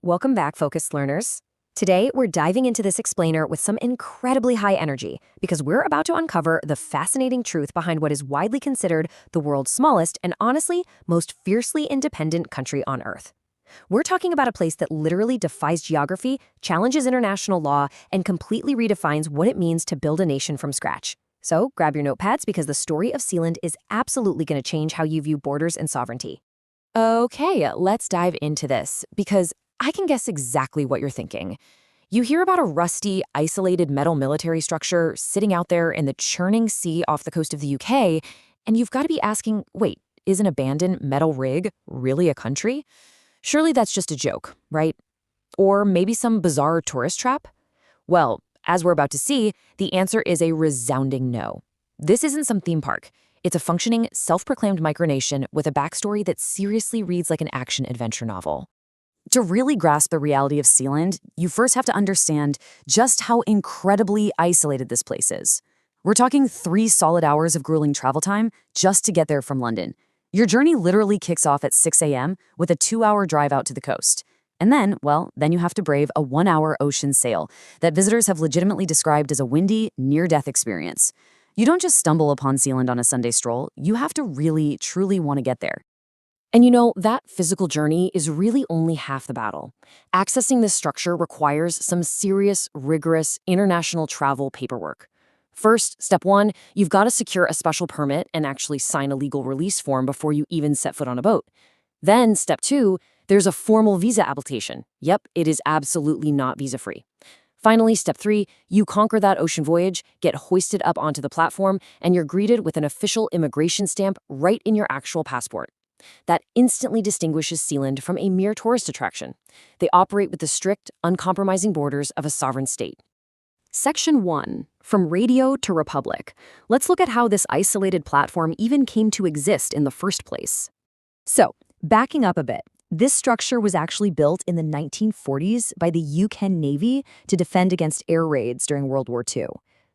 Welcome back, focused learners. Today, we're diving into this explainer with some incredibly high energy because we're about to uncover the fascinating truth behind what is widely considered the world's smallest and honestly most fiercely independent country on Earth. We're talking about a place that literally defies geography, challenges international law, and completely redefines what it means to build a nation from scratch. So grab your notepads because the story of Sealand is absolutely going to change how you view borders and sovereignty. Okay, let's dive into this because I can guess exactly what you're thinking. You hear about a rusty, isolated metal military structure sitting out there in the churning sea off the coast of the UK, and you've got to be asking, wait, is an abandoned metal rig really a country? Surely that's just a joke, right? Or maybe some bizarre tourist trap? Well, as we're about to see, the answer is a resounding no. This isn't some theme park. It's a functioning, self-proclaimed micronation with a backstory that seriously reads like an action-adventure novel. To really grasp the reality of Sealand, you first have to understand just how incredibly isolated this place is. We're talking 3 solid hours of grueling travel time just to get there from London. Your journey literally kicks off at 6 a.m. with a 2-hour drive out to the coast. And then you have to brave a 1-hour ocean sail that visitors have legitimately described as a windy, near-death experience. You don't just stumble upon Sealand on a Sunday stroll, you have to really, truly want to get there. And that physical journey is really only half the battle. Accessing this structure requires some serious, rigorous international travel paperwork. First, step 1, you've got to secure a special permit and actually sign a legal release form before you even set foot on a boat. Then, step 2, there's a formal visa application. Yep, it is absolutely not visa-free. Finally, step 3, you conquer that ocean voyage, get hoisted up onto the platform, and you're greeted with an official immigration stamp right in your actual passport. That instantly distinguishes Sealand from a mere tourist attraction. They operate with the strict, uncompromising borders of a sovereign state. Section 1. From Radio to Republic. Let's look at how this isolated platform even came to exist in the first place. So, backing up a bit, this structure was actually built in the 1940s by the UK Navy to defend against air raids during World War II.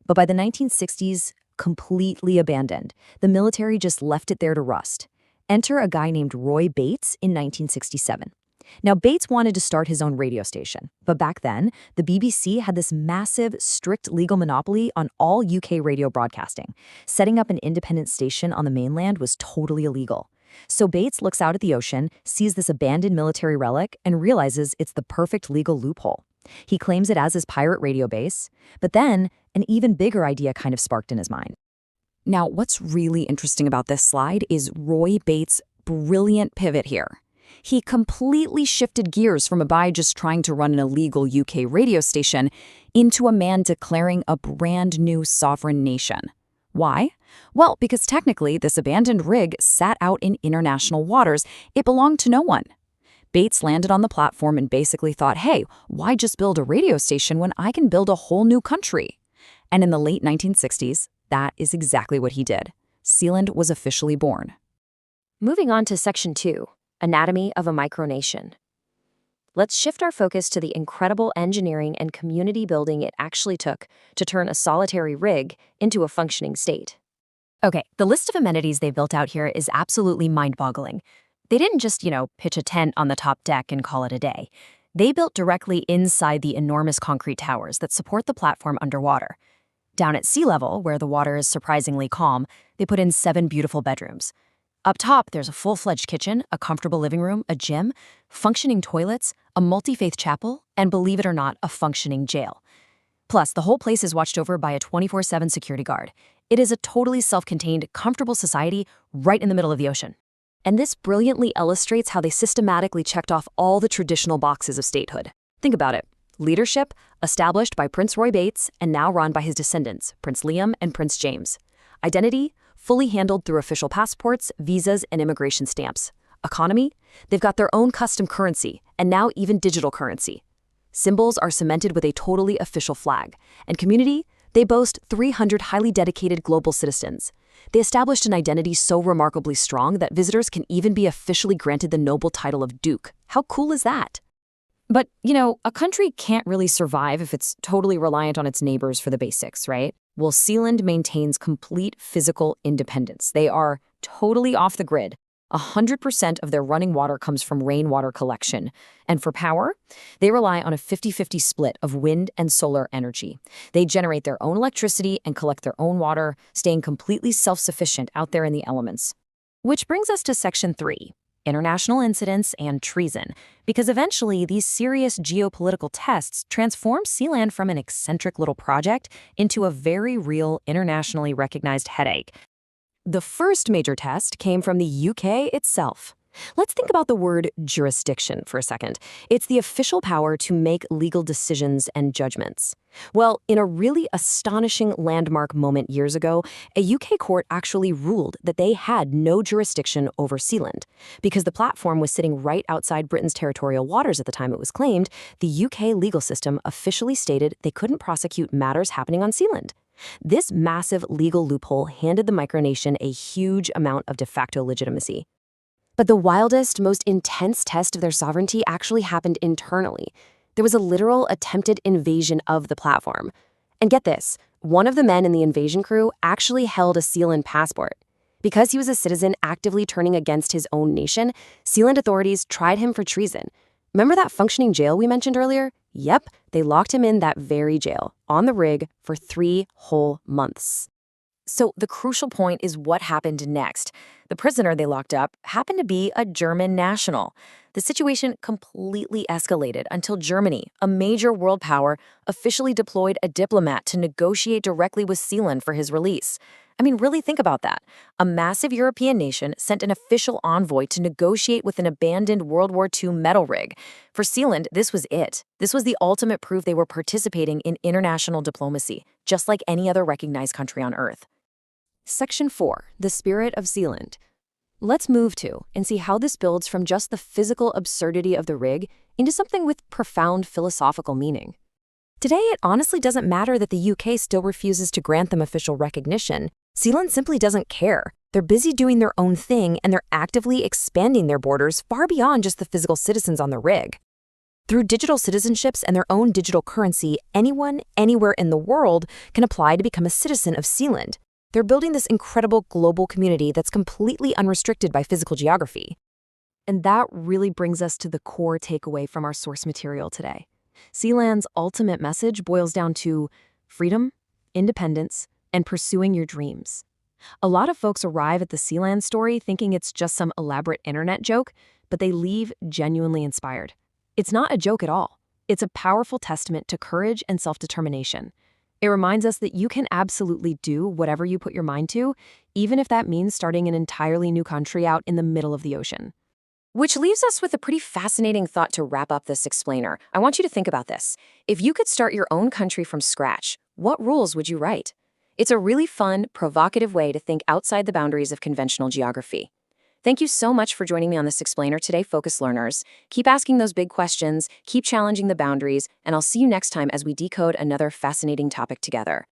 But by the 1960s, completely abandoned. The military just left it there to rust. Enter a guy named Roy Bates in 1967. Now, Bates wanted to start his own radio station, but back then, the BBC had this massive, strict legal monopoly on all UK radio broadcasting. Setting up an independent station on the mainland was totally illegal. So Bates looks out at the ocean, sees this abandoned military relic, and realizes it's the perfect legal loophole. He claims it as his pirate radio base, but then an even bigger idea kind of sparked in his mind. Now, what's really interesting about this slide is Roy Bates' brilliant pivot here. He completely shifted gears from a guy just trying to run an illegal UK radio station into a man declaring a brand new sovereign nation. Why? Well, because technically this abandoned rig sat out in international waters. It belonged to no one. Bates landed on the platform and basically thought, hey, why just build a radio station when I can build a whole new country? And in the late 1960s, that is exactly what he did. Sealand was officially born. Moving on to Section 2, Anatomy of a Micronation. Let's shift our focus to the incredible engineering and community building it actually took to turn a solitary rig into a functioning state. Okay, the list of amenities they built out here is absolutely mind-boggling. They didn't just, pitch a tent on the top deck and call it a day. They built directly inside the enormous concrete towers that support the platform underwater. Down at sea level, where the water is surprisingly calm, they put in 7 beautiful bedrooms. Up top, there's a full-fledged kitchen, a comfortable living room, a gym, functioning toilets, a multi-faith chapel, and believe it or not, a functioning jail. Plus, the whole place is watched over by a 24/7 security guard. It is a totally self-contained, comfortable society right in the middle of the ocean. And this brilliantly illustrates how they systematically checked off all the traditional boxes of statehood. Think about it. Leadership, established by Prince Roy Bates and now run by his descendants, Prince Liam and Prince James. Identity, fully handled through official passports, visas, and immigration stamps. Economy, they've got their own custom currency, and now even digital currency. Symbols are cemented with a totally official flag. And community, they boast 300 highly dedicated global citizens. They established an identity so remarkably strong that visitors can even be officially granted the noble title of Duke. How cool is that? But, a country can't really survive if it's totally reliant on its neighbors for the basics, right? Well, Sealand maintains complete physical independence. They are totally off the grid. 100% of their running water comes from rainwater collection. And for power, they rely on a 50-50 split of wind and solar energy. They generate their own electricity and collect their own water, staying completely self-sufficient out there in the elements. Which brings us to Section 3, international incidents and treason, because eventually these serious geopolitical tests transform Sealand from an eccentric little project into a very real, internationally recognized headache. The first major test came from the UK itself. Let's think about the word jurisdiction for a second. It's the official power to make legal decisions and judgments. Well, in a really astonishing landmark moment years ago, a UK court actually ruled that they had no jurisdiction over Sealand. Because the platform was sitting right outside Britain's territorial waters at the time it was claimed, the UK legal system officially stated they couldn't prosecute matters happening on Sealand. This massive legal loophole handed the micronation a huge amount of de facto legitimacy. But the wildest, most intense test of their sovereignty actually happened internally. There was a literal attempted invasion of the platform. And get this, one of the men in the invasion crew actually held a Sealand passport. Because he was a citizen actively turning against his own nation, Sealand authorities tried him for treason. Remember that functioning jail we mentioned earlier? Yep, they locked him in that very jail, on the rig, for 3 whole months. So the crucial point is what happened next. The prisoner they locked up happened to be a German national. The situation completely escalated until Germany, a major world power, officially deployed a diplomat to negotiate directly with Sealand for his release. I mean, really think about that. A massive European nation sent an official envoy to negotiate with an abandoned World War II metal rig. For Sealand, this was it. This was the ultimate proof they were participating in international diplomacy, just like any other recognized country on Earth. Section 4, the spirit of Sealand. Let's move to and see how this builds from just the physical absurdity of the rig into something with profound philosophical meaning. Today, it honestly doesn't matter that the UK still refuses to grant them official recognition. Sealand simply doesn't care. They're busy doing their own thing, and they're actively expanding their borders far beyond just the physical citizens on the rig. Through digital citizenships and their own digital currency, anyone, anywhere in the world can apply to become a citizen of Sealand. They're building this incredible global community that's completely unrestricted by physical geography. And that really brings us to the core takeaway from our source material today. Sealand's ultimate message boils down to freedom, independence, and pursuing your dreams. A lot of folks arrive at the Sealand story thinking it's just some elaborate internet joke, but they leave genuinely inspired. It's not a joke at all. It's a powerful testament to courage and self-determination. It reminds us that you can absolutely do whatever you put your mind to, even if that means starting an entirely new country out in the middle of the ocean. Which leaves us with a pretty fascinating thought to wrap up this explainer. I want you to think about this. If you could start your own country from scratch, what rules would you write? It's a really fun, provocative way to think outside the boundaries of conventional geography. Thank you so much for joining me on this explainer today, Focus Learners. Keep asking those big questions, keep challenging the boundaries, and I'll see you next time as we decode another fascinating topic together.